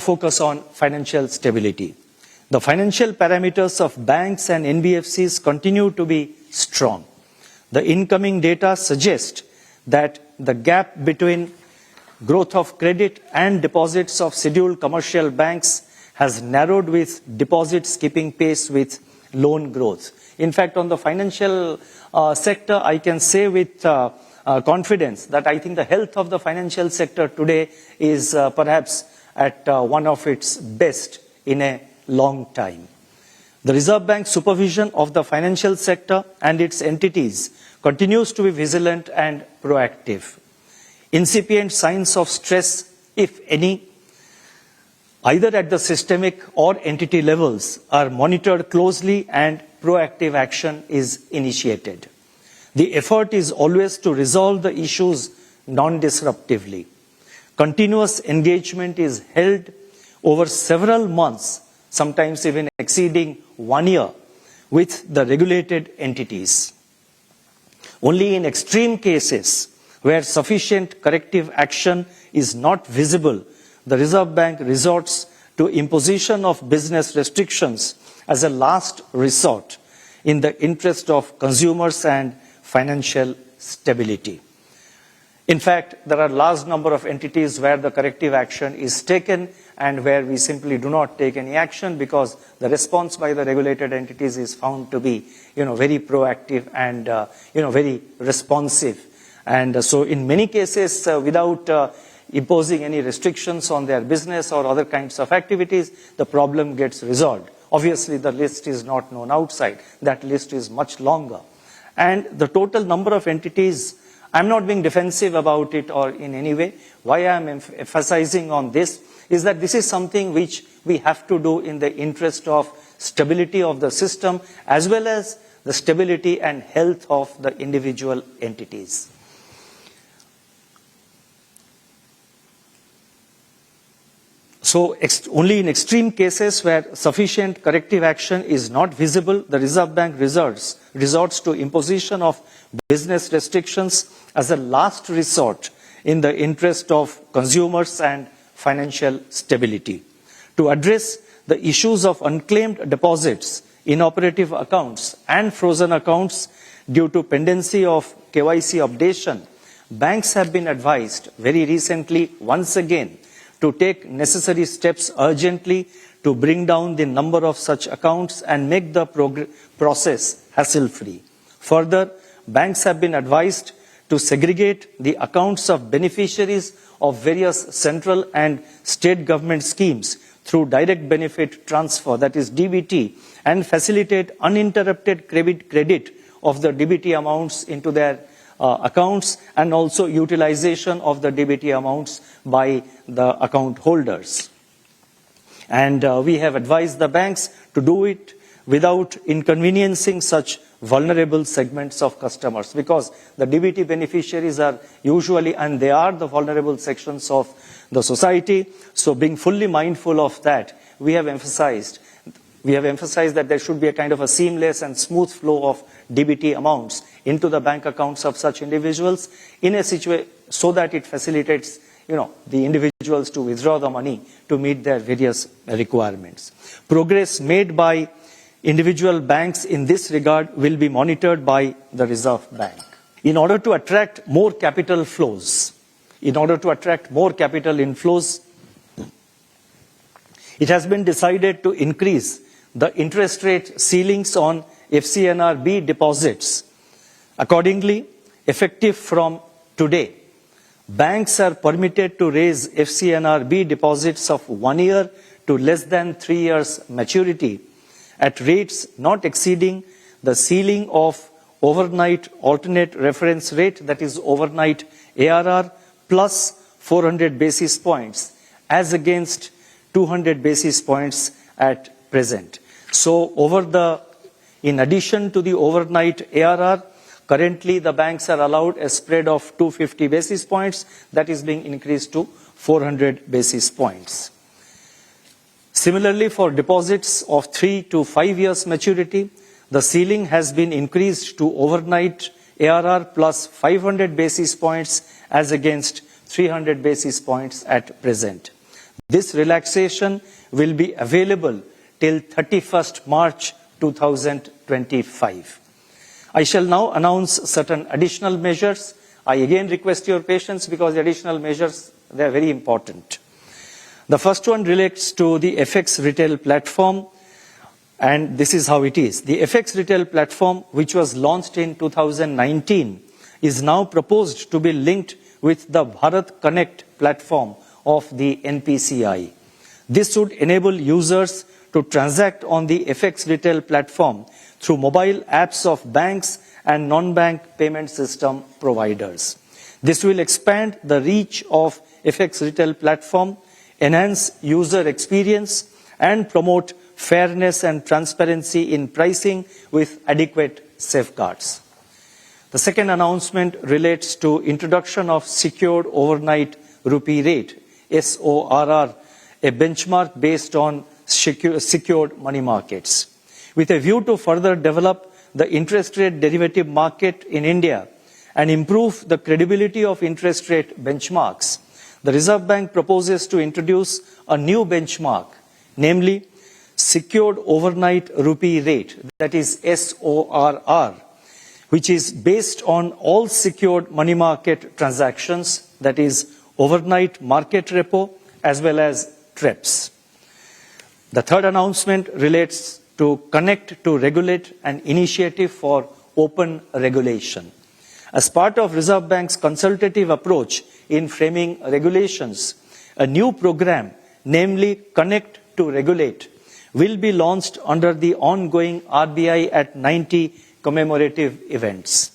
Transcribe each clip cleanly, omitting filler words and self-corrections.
focus on financial stability. The financial parameters of banks and NBFCs continue to be strong. The incoming data suggest that the gap between growth of credit and deposits of scheduled commercial banks has narrowed, with deposits keeping pace with loan growth. In fact, on the financial sector, I can say with confidence that I think the health of the financial sector today is perhaps at one of its best in a long time. The Reserve Bank supervision of the financial sector and its entities continues to be vigilant and proactive. Incipient signs of stress, if any, either at the systemic or entity levels, are monitored closely and proactive action is initiated. The effort is always to resolve the issues non-disruptively. Continuous engagement is held over several months, sometimes even exceeding 1 year, with the regulated entities. Only in extreme cases where sufficient corrective action is not visible, the Reserve Bank resorts to imposition of business restrictions as a last resort in the interest of consumers and financial stability. In fact, there are a large number of entities where the corrective action is taken and where we simply do not take any action because the response by the regulated entities is found to be, very proactive and, very responsive. And so in many cases, without imposing any restrictions on their business or other kinds of activities, the problem gets resolved. Obviously, the list is not known outside. That list is much longer. And the total number of entities, I'm not being defensive about it or in any way. Why I'm emphasizing on this is that this is something which we have to do in the interest of stability of the system as well as the stability and health of the individual entities. So only in extreme cases where sufficient corrective action is not visible, the Reserve Bank resorts to imposition of business restrictions as a last resort in the interest of consumers and financial stability. To address the issues of unclaimed deposits, inoperative accounts and frozen accounts due to pendency of KYC updation, banks have been advised very recently once again to take necessary steps urgently to bring down the number of such accounts and make the process hassle-free. Further, banks have been advised to segregate the accounts of beneficiaries of various central and state government schemes through direct benefit transfer, that is DBT, and facilitate uninterrupted credit of the DBT amounts into their accounts and also utilization of the DBT amounts by the account holders. And we have advised the banks to do it without inconveniencing such vulnerable segments of customers, because the DBT beneficiaries are usually, and they are the vulnerable sections of the society. So being fully mindful of that, we have emphasized that there should be a kind of a seamless and smooth flow of DBT amounts into the bank accounts of such individuals in a situation so that it facilitates, the individuals to withdraw the money to meet their various requirements. Progress made by individual banks in this regard will be monitored by the Reserve Bank. In order to attract more capital flows, it has been decided to increase the interest rate ceilings on FCNR-B deposits. Accordingly, effective from today, banks are permitted to raise FCNR-B deposits of 1 year to less than 3 years maturity at rates not exceeding the ceiling of overnight alternate reference rate, that is overnight ARR, plus 400 basis points as against 200 basis points at present. So in addition to the overnight ARR, currently the banks are allowed a spread of 250 basis points that is being increased to 400 basis points. Similarly, for deposits of 3 to 5 years maturity, the ceiling has been increased to overnight ARR plus 500 basis points as against 300 basis points at present. This relaxation will be available till 31st March 2025. I shall now announce certain additional measures. I again request your patience because the additional measures, they are very important. The first one relates to the FX retail platform, and this is how it is. The FX retail platform, which was launched in 2019, is now proposed to be linked with the Bharat Connect platform of the NPCI. This would enable users to transact on the FX retail platform through mobile apps of banks and non-bank payment system providers. This will expand the reach of FX retail platform, enhance user experience, and promote fairness and transparency in pricing with adequate safeguards. The second announcement relates to introduction of secured overnight rupee rate, SORR, a benchmark based on secured money markets. With a view to further develop the interest rate derivative market in India and improve the credibility of interest rate benchmarks, the Reserve Bank proposes to introduce a new benchmark, namely secured overnight rupee rate, that is SORR, which is based on all secured money market transactions, that is overnight market repo as well as TREPS. The third announcement relates to Connect to Regulate, an initiative for open regulation. As part of Reserve Bank's consultative approach in framing regulations, a new program, namely Connect to Regulate, will be launched under the ongoing RBI at 90 commemorative events.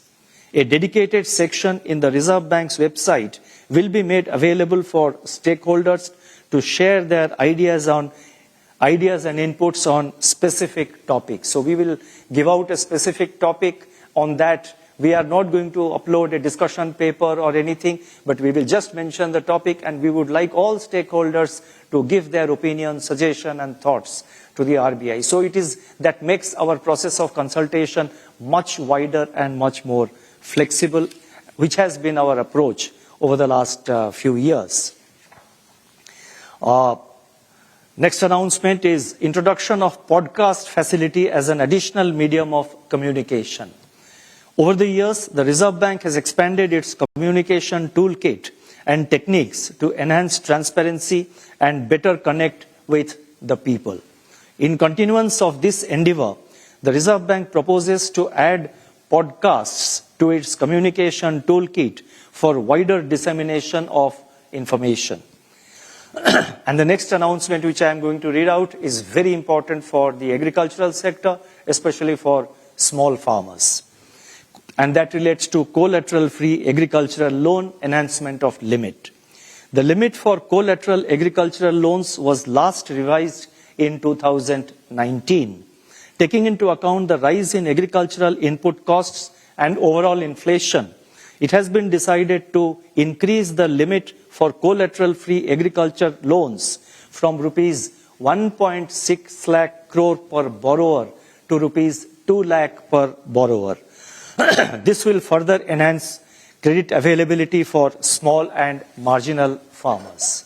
A dedicated section in the Reserve Bank's website will be made available for stakeholders to share their ideas and inputs on specific topics. So we will give out a specific topic on that. We are not going to upload a discussion paper or anything, but we will just mention the topic, and we would like all stakeholders to give their opinion, suggestion and thoughts to the RBI. So it is that makes our process of consultation much wider and much more flexible, which has been our approach over the last few years. Next announcement is introduction of podcast facility as an additional medium of communication. Over the years, the Reserve Bank has expanded its communication toolkit and techniques to enhance transparency and better connect with the people. In continuance of this endeavor, the Reserve Bank proposes to add podcasts to its communication toolkit for wider dissemination of information. And the next announcement which I am going to read out is very important for the agricultural sector, especially for small farmers. And that relates to collateral-free agricultural loan enhancement of limit. The limit for collateral agricultural loans was last revised in 2019. Taking into account the rise in agricultural input costs and overall inflation, it has been decided to increase the limit for collateral-free agriculture loans from rupees 1.6 lakh crore per borrower to rupees 2 lakh per borrower. This will further enhance credit availability for small and marginal farmers.